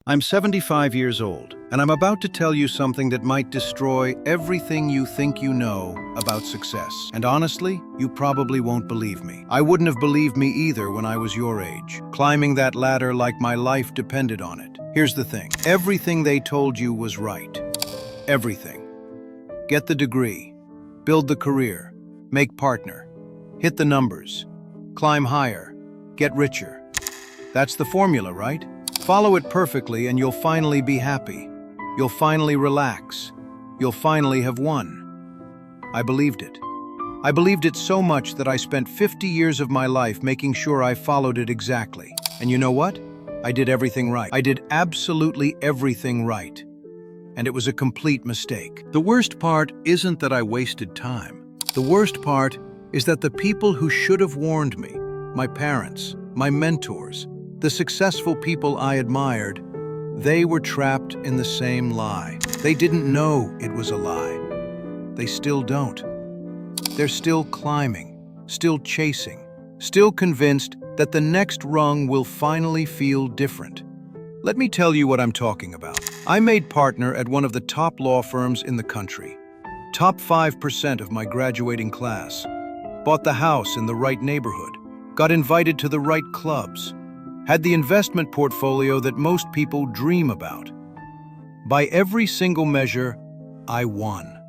I'm 75 years old, and I'm about to tell you something that might destroy everything you think you know about success. And honestly, you probably won't believe me. I wouldn't have believed me either when I was your age, climbing that ladder like my life depended on it. Here's the thing. Everything they told you was right. Everything. Get the degree, build the career, make partner, hit the numbers, climb higher, get richer. That's the formula, right? Follow it perfectly and you'll finally be happy. You'll finally relax. You'll finally have won. I believed it. I believed it so much that I spent 50 years of my life making sure I followed it exactly. And you know what? I did everything right. I did absolutely everything right. And it was a complete mistake. The worst part isn't that I wasted time. The worst part is that the people who should have warned me, my parents, my mentors, the successful people I admired, they were trapped in the same lie. They didn't know it was a lie. They still don't. They're still climbing, still chasing, still convinced that the next rung will finally feel different. Let me tell you what I'm talking about. I made partner at one of the top law firms in the country. Top 5% of my graduating class. Bought the house in the right neighborhood. Got invited to the right clubs. Had the investment portfolio that most people dream about. By every single measure, I won.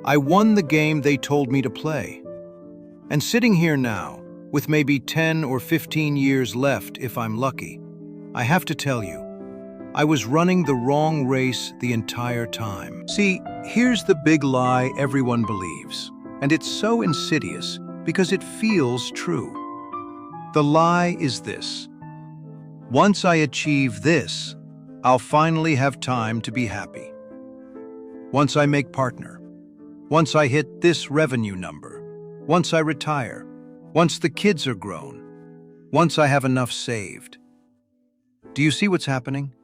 I won the game they told me to play. And sitting here now, with maybe 10 or 15 years left if I'm lucky, I have to tell you, I was running the wrong race the entire time. See, here's the big lie everyone believes, and it's so insidious because it feels true. The lie is this. Once I achieve this, I'll finally have time to be happy. Once I make partner, once I hit this revenue number, once I retire, once the kids are grown, once I have enough saved. Do you see what's happening?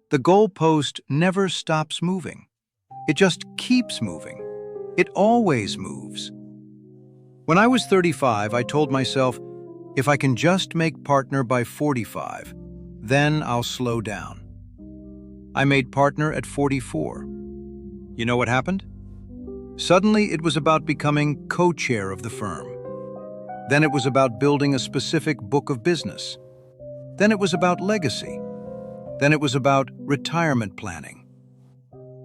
The goalpost never stops moving. It just keeps moving. It always moves. When I was 35, I told myself, if I can just make partner by 45, then I'll slow down. I made partner at 44. You know what happened? Suddenly it was about becoming co-chair of the firm. Then it was about building a specific book of business. Then it was about legacy. Then it was about retirement planning.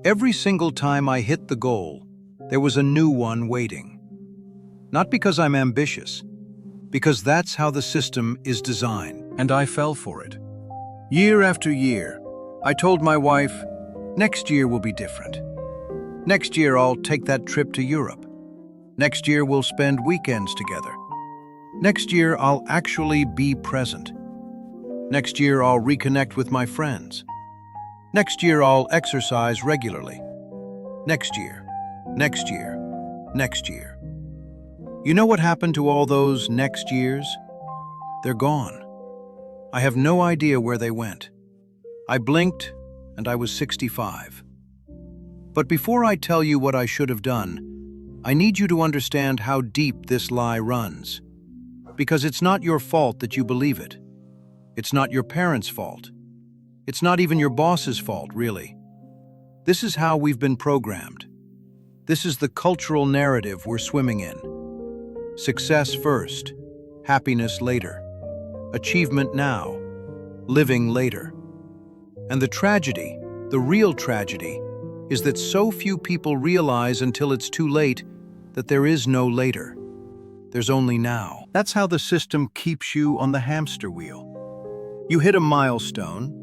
Every single time I hit the goal, there was a new one waiting. Not because I'm ambitious, because that's how the system is designed, and I fell for it. Year after year, I told my wife, next year will be different. Next year I'll take that trip to Europe. Next year we'll spend weekends together. Next year I'll actually be present. Next year I'll reconnect with my friends. Next year I'll exercise regularly. Next year, next year, next year. You know what happened to all those next years? They're gone. I have no idea where they went. I blinked and I was 65. But before I tell you what I should have done, I need you to understand how deep this lie runs. Because it's not your fault that you believe it. It's not your parents' fault. It's not even your boss's fault, really. This is how we've been programmed. This is the cultural narrative we're swimming in. Success first, happiness later, achievement now, living later. And the tragedy, the real tragedy, is that so few people realize until it's too late that there is no later. There's only now. That's how the system keeps you on the hamster wheel. You hit a milestone,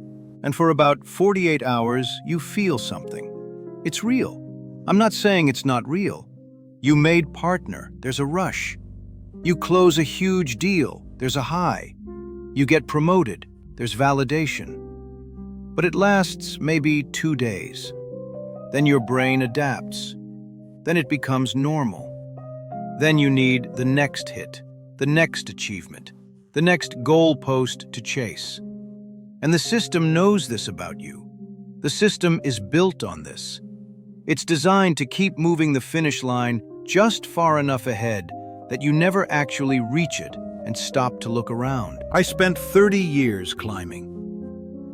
and for about 48 hours, you feel something. It's real. I'm not saying it's not real. You made partner, there's a rush. You close a huge deal, there's a high. You get promoted, there's validation. But it lasts maybe 2 days. Then your brain adapts. Then it becomes normal. Then you need the next hit, the next achievement, the next goalpost to chase. And the system knows this about you. The system is built on this. It's designed to keep moving the finish line just far enough ahead that you never actually reach it and stop to look around. I spent 30 years climbing.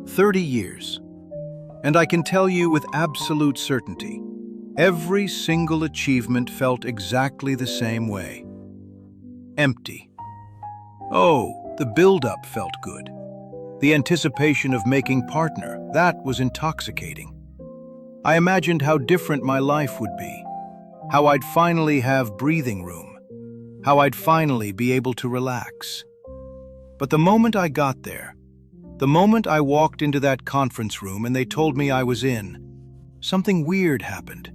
30 years. And I can tell you with absolute certainty, every single achievement felt exactly the same way. Empty. Oh, the build-up felt good. The anticipation of making partner, that was intoxicating. I imagined how different my life would be, how I'd finally have breathing room, how I'd finally be able to relax. But the moment I got there, the moment I walked into that conference room and they told me I was in, something weird happened.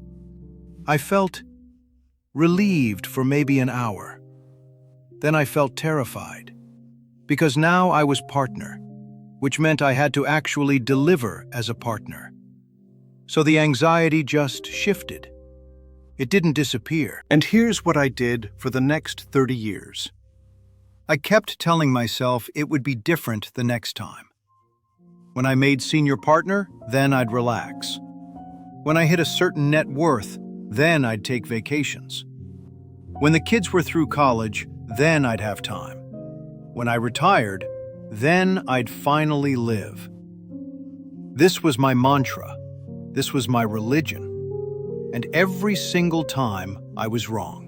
I felt relieved for maybe an hour. Then I felt terrified, because now I was partner, which meant I had to actually deliver as a partner. So the anxiety just shifted. It didn't disappear. And here's what I did for the next 30 years. I kept telling myself it would be different the next time. When I made senior partner, then I'd relax. When I hit a certain net worth, then I'd take vacations. When the kids were through college, then I'd have time. When I retired, then I'd finally live. This was my mantra. This was my religion. And every single time I was wrong.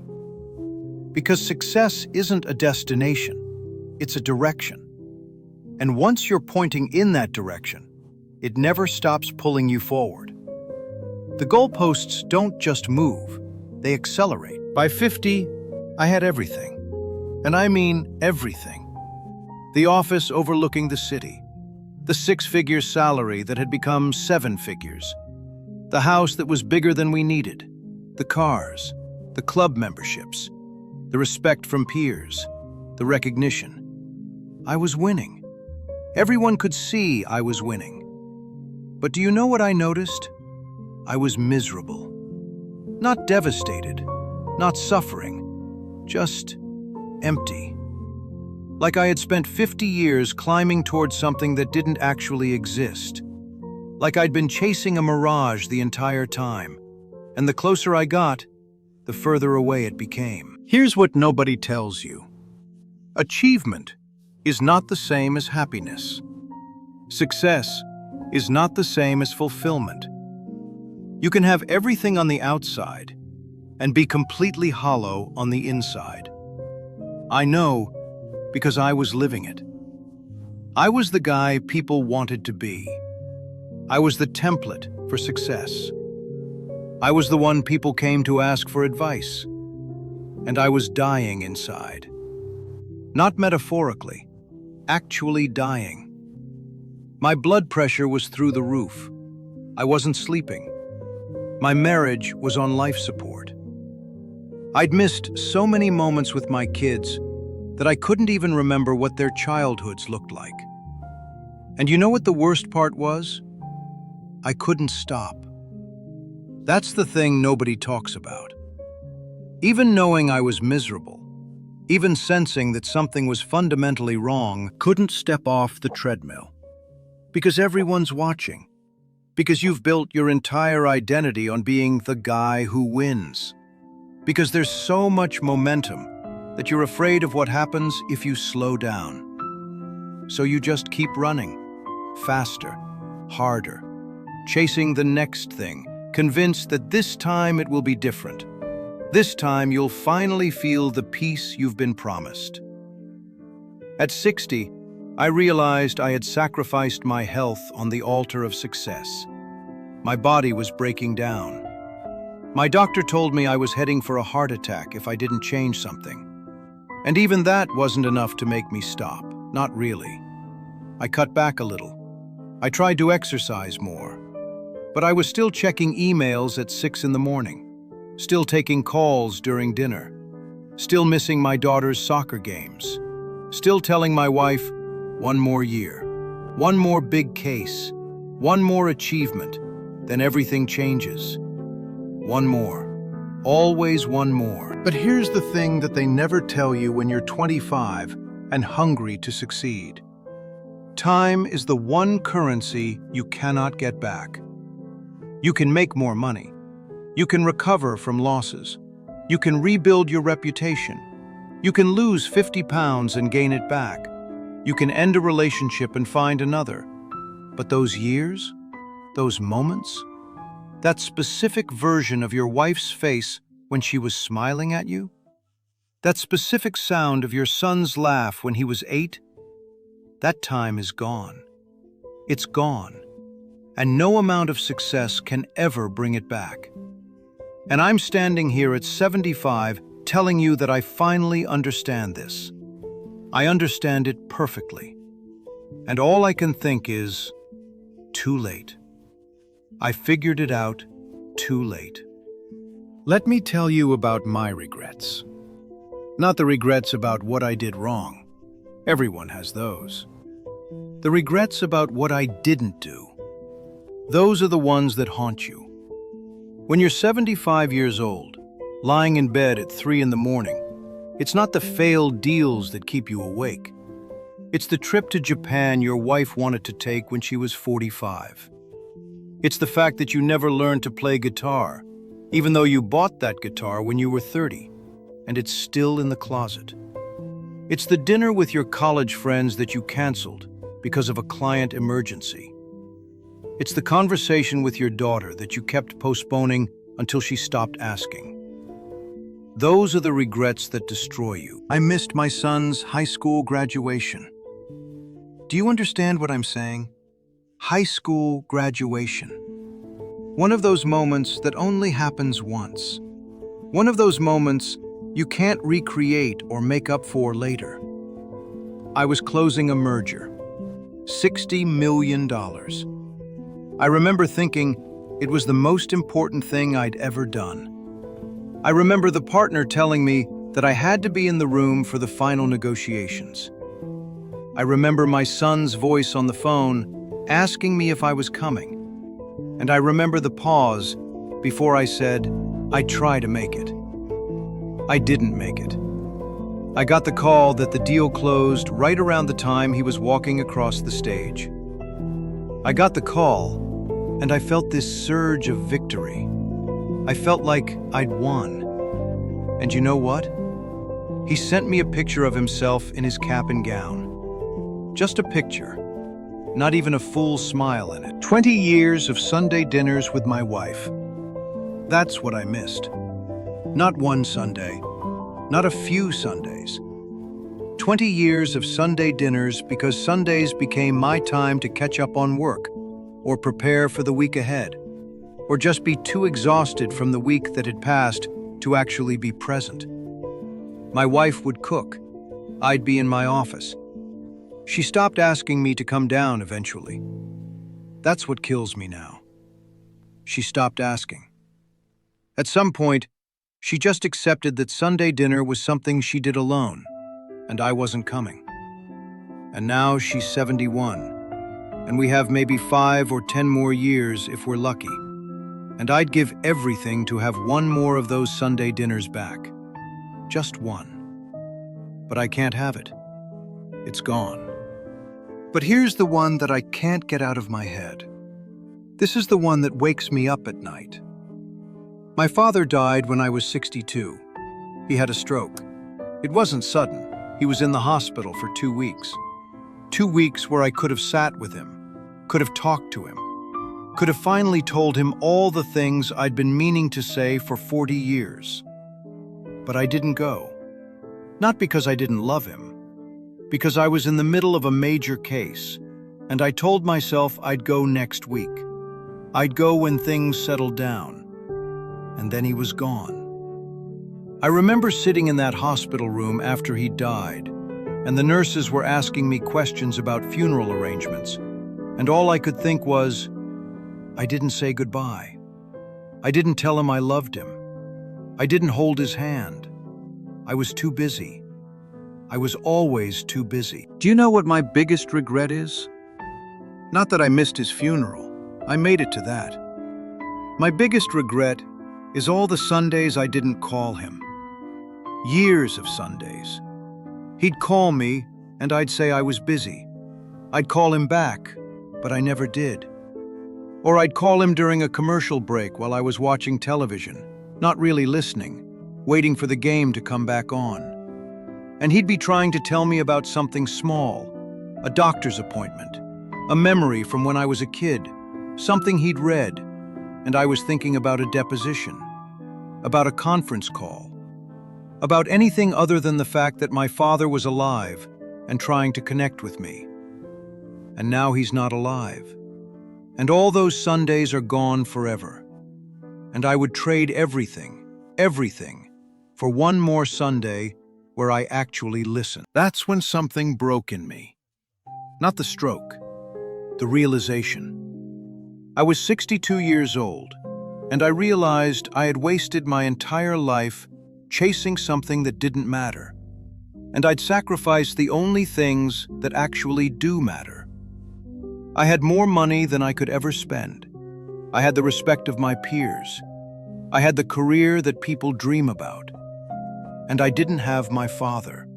Because success isn't a destination, it's a direction. And once you're pointing in that direction, it never stops pulling you forward. The goalposts don't just move, they accelerate. By 50, I had everything. And I mean everything. The office overlooking the city, the 6-figure salary that had become 7 figures, the house that was bigger than we needed, the cars, the club memberships, the respect from peers, the recognition. I was winning. Everyone could see I was winning. But do you know what I noticed? I was miserable. Not devastated, not suffering, just empty. Like I had spent 50 years climbing towards something that didn't actually exist. Like I'd been chasing a mirage the entire time. And the closer I got, the further away it became. Here's what nobody tells you. Achievement is not the same as happiness. Success is not the same as fulfillment. You can have everything on the outside and be completely hollow on the inside. I know because I was living it. I was the guy people wanted to be. I was the template for success. I was the one people came to ask for advice. And I was dying inside. Not metaphorically, actually dying. My blood pressure was through the roof. I wasn't sleeping. My marriage was on life support. I'd missed so many moments with my kids that I couldn't even remember what their childhoods looked like. And you know what the worst part was? I couldn't stop. That's the thing nobody talks about. Even knowing I was miserable, even sensing that something was fundamentally wrong, couldn't step off the treadmill. Because everyone's watching. Because you've built your entire identity on being the guy who wins. Because there's so much momentum that you're afraid of what happens if you slow down. So you just keep running, faster, harder, chasing the next thing, convinced that this time it will be different. This time you'll finally feel the peace you've been promised. At 60, I realized I had sacrificed my health on the altar of success. My body was breaking down. My doctor told me I was heading for a heart attack if I didn't change something. And even that wasn't enough to make me stop, not really. I cut back a little. I tried to exercise more. But I was still checking emails at 6 in the morning, still taking calls during dinner, still missing my daughter's soccer games, still telling my wife, one more year, one more big case, one more achievement, then everything changes. One more, always one more. But here's the thing that they never tell you when you're 25 and hungry to succeed. Time is the one currency you cannot get back. You can make more money. You can recover from losses. You can rebuild your reputation. You can lose 50 pounds and gain it back. You can end a relationship and find another. But those years, those moments, that specific version of your wife's face when she was smiling at you, that specific sound of your son's laugh when he was 8, that time is gone. It's gone, and no amount of success can ever bring it back. And I'm standing here at 75 telling you that I finally understand this. I understand it perfectly. And all I can think is, too late. I figured it out too late. Let me tell you about my regrets. Not the regrets about what I did wrong. Everyone has those. The regrets about what I didn't do. Those are the ones that haunt you. When you're 75 years old, lying in bed at 3 in the morning, it's not the failed deals that keep you awake. It's the trip to Japan your wife wanted to take when she was 45. It's the fact that you never learned to play guitar, even though you bought that guitar when you were 30, and it's still in the closet. It's the dinner with your college friends that you canceled because of a client emergency. It's the conversation with your daughter that you kept postponing until she stopped asking. Those are the regrets that destroy you. I missed my son's high school graduation. Do you understand what I'm saying? High school graduation. One of those moments that only happens once. One of those moments you can't recreate or make up for later. I was closing a merger. $60 million. I remember thinking it was the most important thing I'd ever done. I remember the partner telling me that I had to be in the room for the final negotiations. I remember my son's voice on the phone asking me if I was coming. And I remember the pause before I said, I'd try to make it. I didn't make it. I got the call that the deal closed right around the time he was walking across the stage. I got the call, and I felt this surge of victory. I felt like I'd won. And you know what? He sent me a picture of himself in his cap and gown. Just a picture, not even a full smile in it. 20 years of Sunday dinners with my wife. That's what I missed. Not one Sunday, not a few Sundays. 20 years of Sunday dinners because Sundays became my time to catch up on work, or prepare for the week ahead, or just be too exhausted from the week that had passed to actually be present. My wife would cook. I'd be in my office. She stopped asking me to come down eventually. That's what kills me now. She stopped asking. At some point, she just accepted that Sunday dinner was something she did alone, and I wasn't coming. And now she's 71, and we have maybe 5 or 10 more years if we're lucky. And I'd give everything to have one more of those Sunday dinners back. Just one. But I can't have it. It's gone. But here's the one that I can't get out of my head. This is the one that wakes me up at night. My father died when I was 62. He had a stroke. It wasn't sudden. He was in the hospital for 2 weeks. 2 weeks where I could have sat with him, could have talked to him, could have finally told him all the things I'd been meaning to say for 40 years. But I didn't go. Not because I didn't love him, because I was in the middle of a major case, and I told myself I'd go next week. I'd go when things settled down. And then he was gone. I remember sitting in that hospital room after he died, and the nurses were asking me questions about funeral arrangements, and all I could think was, I didn't say goodbye. I didn't tell him I loved him. I didn't hold his hand. I was too busy. I was always too busy. Do you know what my biggest regret is? Not that I missed his funeral. I made it to that. My biggest regret is all the Sundays I didn't call him. Years of Sundays. He'd call me, and I'd say I was busy. I'd call him back, but I never did. Or I'd call him during a commercial break while I was watching television, not really listening, waiting for the game to come back on. And he'd be trying to tell me about something small, a doctor's appointment, A memory from when I was a kid, something he'd read, and I was thinking about a deposition, about a conference call, about anything other than the fact that my father was alive and trying to connect with me. And now he's not alive. And all those Sundays are gone forever. And I would trade everything, for one more Sunday where I actually listen. That's when something broke in me. Not the stroke, the realization. I was 62 years old, and I realized I had wasted my entire life chasing something that didn't matter. And I'd sacrificed the only things that actually do matter. I had more money than I could ever spend. I had the respect of my peers. I had the career that people dream about. And I didn't have my father.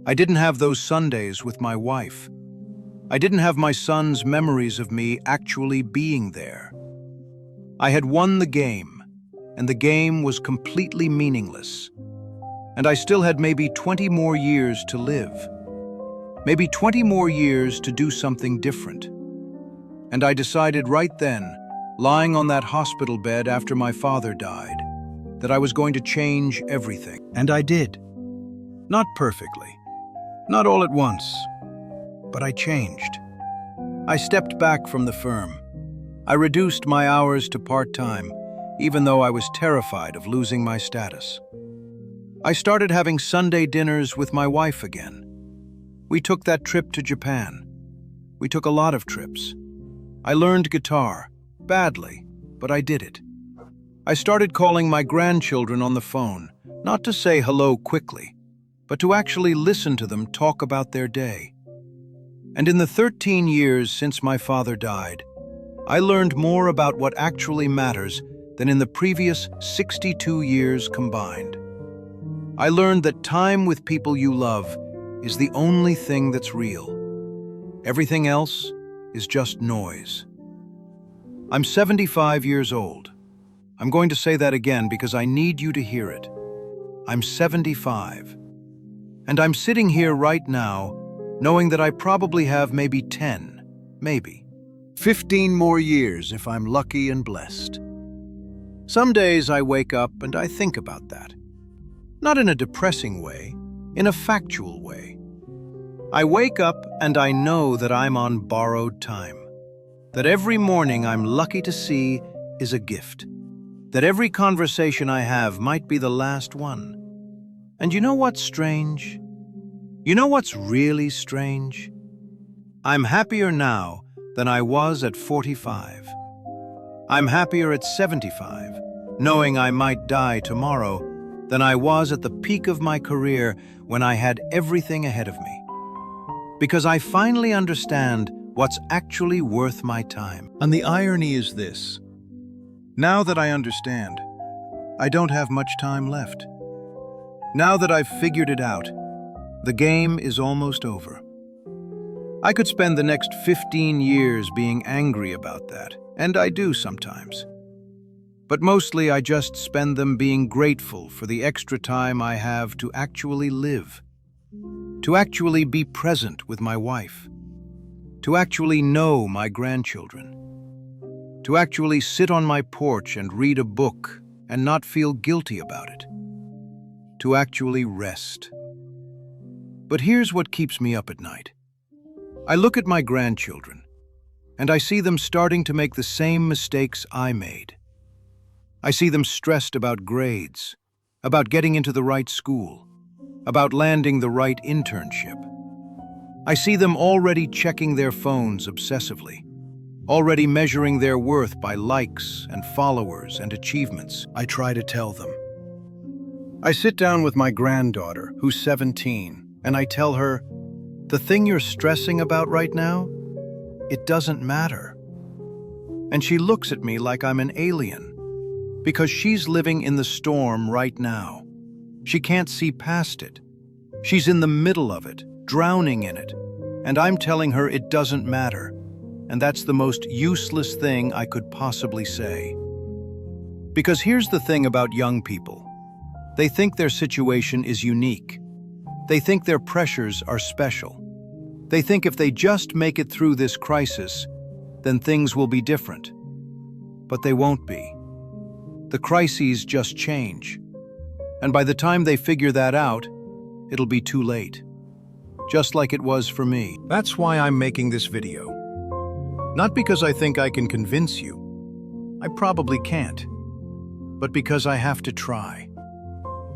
I didn't have those Sundays with my wife. I didn't have my son's memories of me actually being there. I had won the game, and the game was completely meaningless. And I still had maybe 20 more years to live. Maybe 20 more years to do something different. And I decided right then, lying on that hospital bed after my father died, that I was going to change everything. And I did. Not perfectly. Not all at once. But I changed. I stepped back from the firm. I reduced my hours to part-time, even though I was terrified of losing my status. I started having Sunday dinners with my wife again. We took that trip to Japan. We took a lot of trips. I learned guitar, badly, but I did it. I started calling my grandchildren on the phone, not to say hello quickly, but to actually listen to them talk about their day. And in the 13 years since my father died, I learned more about what actually matters than in the previous 62 years combined. I learned that time with people you love is the only thing that's real. Everything else is just noise. I'm 75 years old. I'm going to say that again because I need you to hear it. I'm 75. And I'm sitting here right now knowing that I probably have maybe 10, maybe 15 more years if I'm lucky and blessed. Some days I wake up and I think about that. Not in a depressing way, in a factual way. I wake up and I know that I'm on borrowed time. That every morning I'm lucky to see is a gift. That every conversation I have might be the last one. And you know what's strange? You know what's really strange? I'm happier now than I was at 45. I'm happier at 75, knowing I might die tomorrow, than I was at the peak of my career when I had everything ahead of me. Because I finally understand what's actually worth my time. And the irony is this. Now that I understand, I don't have much time left. Now that I've figured it out, the game is almost over. I could spend the next 15 years being angry about that, and I do sometimes. But mostly I just spend them being grateful for the extra time I have to actually live, to actually be present with my wife, to actually know my grandchildren, to actually sit on my porch and read a book and not feel guilty about it, to actually rest. But here's what keeps me up at night. I look at my grandchildren, and I see them starting to make the same mistakes I made. I see them stressed about grades, about getting into the right school, about landing the right internship. I see them already checking their phones obsessively, already measuring their worth by likes and followers and achievements. I try to tell them. I sit down with my granddaughter, who's 17, and I tell her, the thing you're stressing about right now, it doesn't matter. And she looks at me like I'm an alien, because she's living in the storm right now. She can't see past it. She's in the middle of it, drowning in it. And I'm telling her it doesn't matter. And that's the most useless thing I could possibly say. Because here's the thing about young people. They think their situation is unique. They think their pressures are special. They think if they just make it through this crisis, then things will be different. But they won't be. The crises just change. And by the time they figure that out, it'll be too late. Just like it was for me. That's why I'm making this video. Not because I think I can convince you. I probably can't. But because I have to try.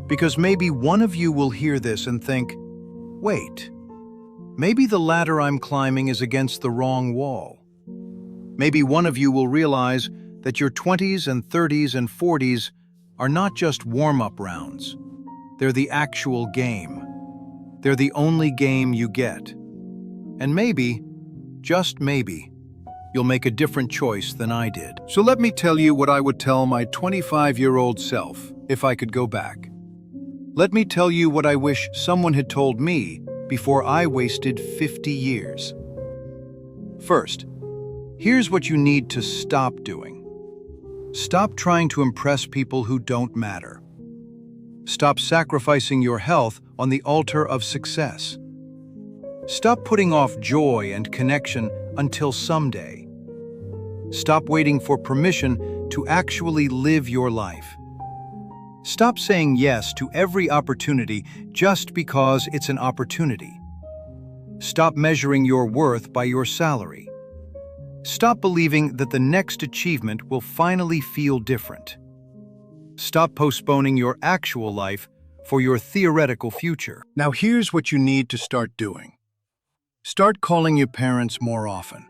Because maybe one of you will hear this and think, wait, maybe the ladder I'm climbing is against the wrong wall. Maybe one of you will realize that your 20s and 30s and 40s are not just warm-up rounds. They're the actual game. They're the only game you get. And maybe, just maybe, you'll make a different choice than I did. So let me tell you what I would tell my 25-year-old self if I could go back. Let me tell you what I wish someone had told me before I wasted 50 years. First, here's what you need to stop doing. Stop trying to impress people who don't matter. Stop sacrificing your health on the altar of success. Stop putting off joy and connection until someday. Stop waiting for permission to actually live your life. Stop saying yes to every opportunity just because it's an opportunity. Stop measuring your worth by your salary. Stop believing that the next achievement will finally feel different. Stop postponing your actual life for your theoretical future. Now here's what you need to start doing. Start calling your parents more often.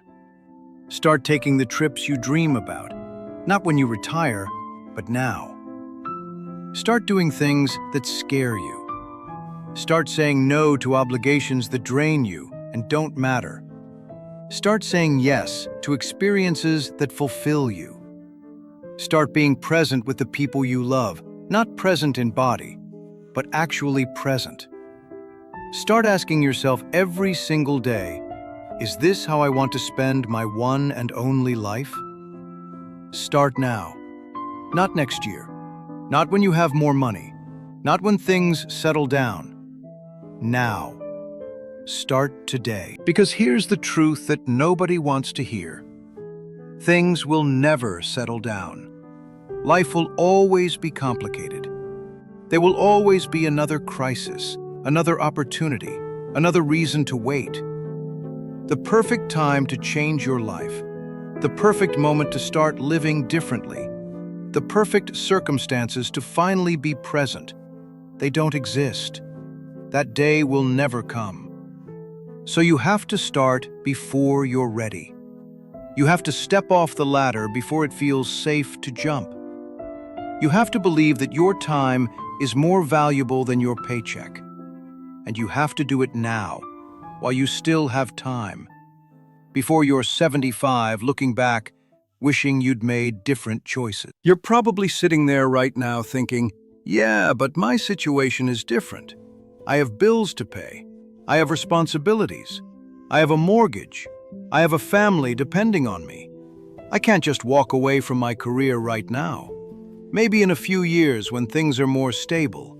Start taking the trips you dream about, not when you retire, but now. Start doing things that scare you. Start saying no to obligations that drain you and don't matter. Start saying yes to experiences that fulfill you. Start being present with the people you love, not present in body, but actually present. Start asking yourself every single day, is this how I want to spend my one and only life? Start now. Not next year. Not when you have more money. Not when things settle down. Now. Start today. Because here's the truth that nobody wants to hear. Things will never settle down. Life will always be complicated. There will always be another crisis, another opportunity, another reason to wait. The perfect time to change your life, the perfect moment to start living differently, the perfect circumstances to finally be present, they don't exist. That day will never come. So you have to start before you're ready. You have to step off the ladder before it feels safe to jump. You have to believe that your time is more valuable than your paycheck. And you have to do it now, while you still have time. Before you're 75, looking back, wishing you'd made different choices. You're probably sitting there right now thinking, yeah, but my situation is different. I have bills to pay. I have responsibilities. I have a mortgage. I have a family depending on me. I can't just walk away from my career right now. Maybe in a few years when things are more stable.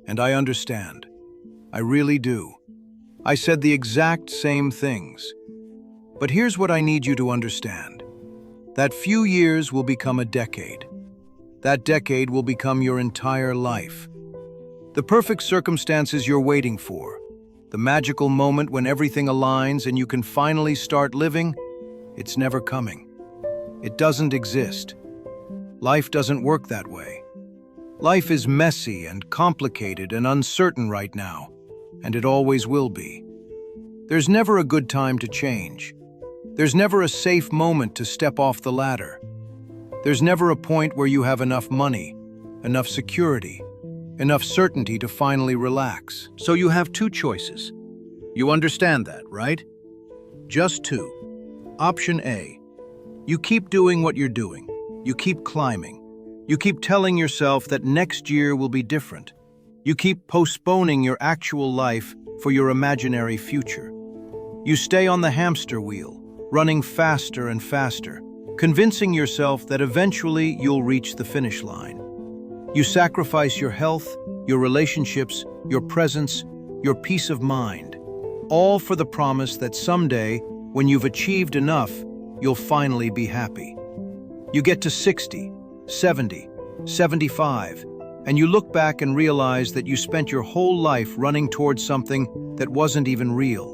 And I understand. I really do. I said the exact same things. But here's what I need you to understand. That few years will become a decade. That decade will become your entire life. The perfect circumstances you're waiting for, the magical moment when everything aligns and you can finally start living, it's never coming. It doesn't exist. Life doesn't work that way. Life is messy and complicated and uncertain right now, and it always will be. There's never a good time to change. There's never a safe moment to step off the ladder. There's never a point where you have enough money, enough security, enough certainty to finally relax. So you have two choices. You understand that, right? Just two. Option A. You keep doing what you're doing. You keep climbing. You keep telling yourself that next year will be different. You keep postponing your actual life for your imaginary future. You stay on the hamster wheel, running faster and faster, convincing yourself that eventually you'll reach the finish line. You sacrifice your health, your relationships, your presence, your peace of mind. all for the promise that someday, when you've achieved enough, you'll finally be happy. You get to 60, 70, 75, and you look back and realize that you spent your whole life running towards something that wasn't even real.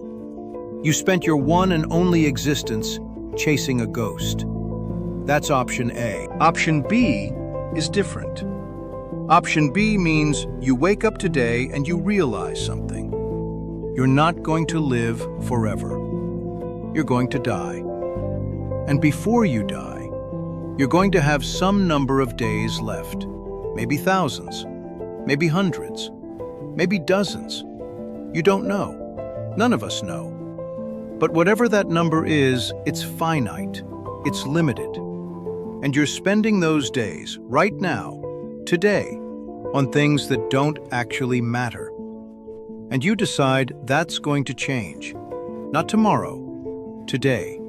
You spent your one and only existence chasing a ghost. That's option A. Option B is different. Option B means you wake up today and you realize something. You're not going to live forever. You're going to die. And before you die, you're going to have some number of days left. Maybe thousands, maybe hundreds, maybe dozens. You don't know. None of us know. But whatever that number is, it's finite, it's limited. And you're spending those days, right now, today, on things that don't actually matter. And you decide that's going to change. Not tomorrow, today.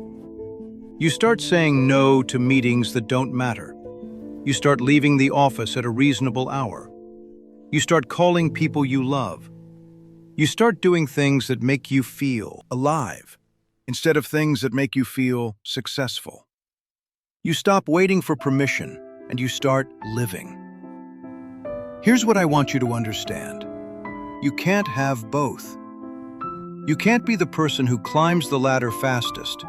You start saying no to meetings that don't matter. You start leaving the office at a reasonable hour. You start calling people you love. You start doing things that make you feel alive, instead of things that make you feel successful. You stop waiting for permission, and you start living. Here's what I want you to understand. You can't have both. You can't be the person who climbs the ladder fastest,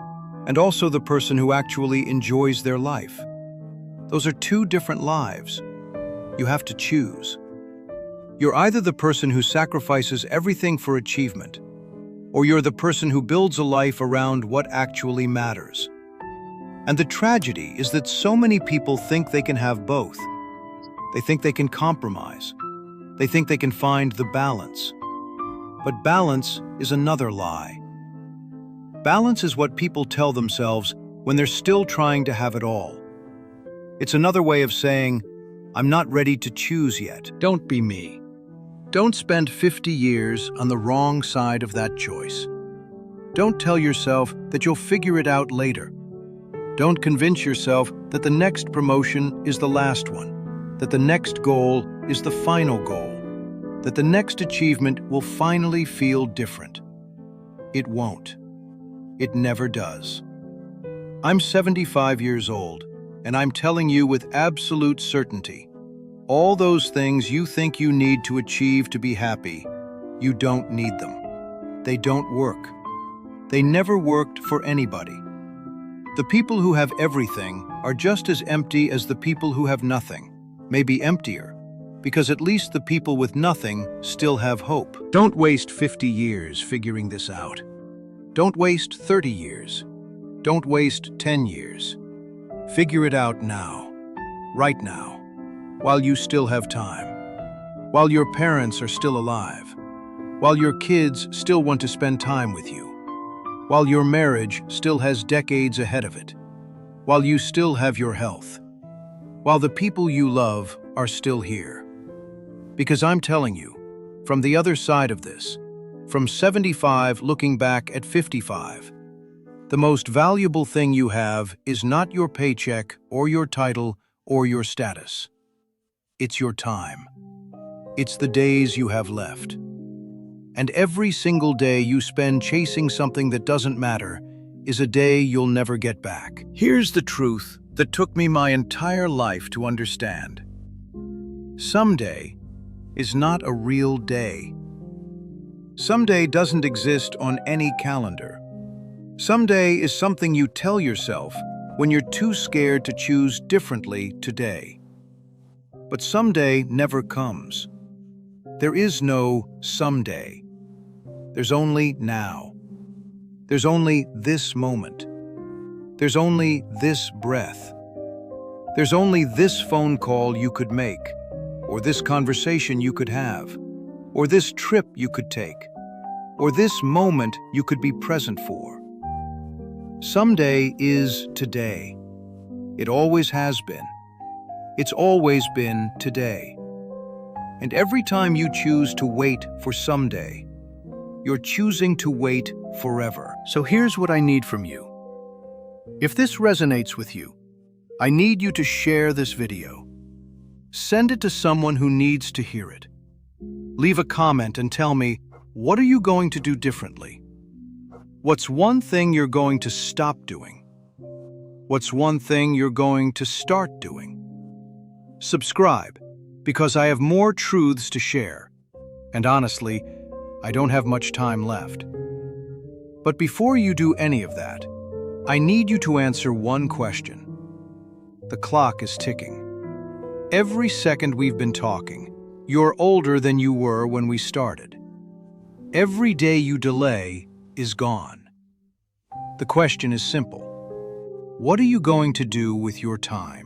and also the person who actually enjoys their life. Those are two different lives. You have to choose. You're either the person who sacrifices everything for achievement, or you're the person who builds a life around what actually matters. And the tragedy is that so many people think they can have both. They think they can compromise. They think they can find the balance. But balance is another lie. Balance is what people tell themselves when they're still trying to have it all. It's another way of saying, I'm not ready to choose yet. Don't be me. Don't spend 50 years on the wrong side of that choice. Don't tell yourself that you'll figure it out later. Don't convince yourself that the next promotion is the last one, that the next goal is the final goal, that the next achievement will finally feel different. It won't. It never does. I'm 75 years old, and I'm telling you with absolute certainty, all those things you think you need to achieve to be happy, you don't need them. They don't work. They never worked for anybody. The people who have everything are just as empty as the people who have nothing, maybe emptier, because at least the people with nothing still have hope. Don't waste 50 years figuring this out. Don't waste 30 years. Don't waste 10 years. Figure it out now, right now, while you still have time, while your parents are still alive, while your kids still want to spend time with you, while your marriage still has decades ahead of it, while you still have your health, while the people you love are still here. Because I'm telling you, from the other side of this, from 75 looking back at 55, the most valuable thing you have is not your paycheck or your title or your status. It's your time. It's the days you have left. And every single day you spend chasing something that doesn't matter is a day you'll never get back. Here's the truth that took me my entire life to understand. Someday is not a real day. Someday doesn't exist on any calendar. Someday is something you tell yourself when you're too scared to choose differently today. But someday never comes. There is no someday. There's only now. There's only this moment. There's only this breath. There's only this phone call you could make, or this conversation you could have, or this trip you could take, or this moment you could be present for. Someday is today. It always has been. It's always been today. And every time you choose to wait for someday, you're choosing to wait forever. So here's what I need from you. If this resonates with you, I need you to share this video. Send it to someone who needs to hear it. Leave a comment and tell me, what are you going to do differently? What's one thing you're going to stop doing? What's one thing you're going to start doing? Subscribe, because I have more truths to share. And honestly, I don't have much time left. But before you do any of that, I need you to answer one question. The clock is ticking. Every second we've been talking, you're older than you were when we started. Every day you delay is gone. The question is simple. What are you going to do with your time?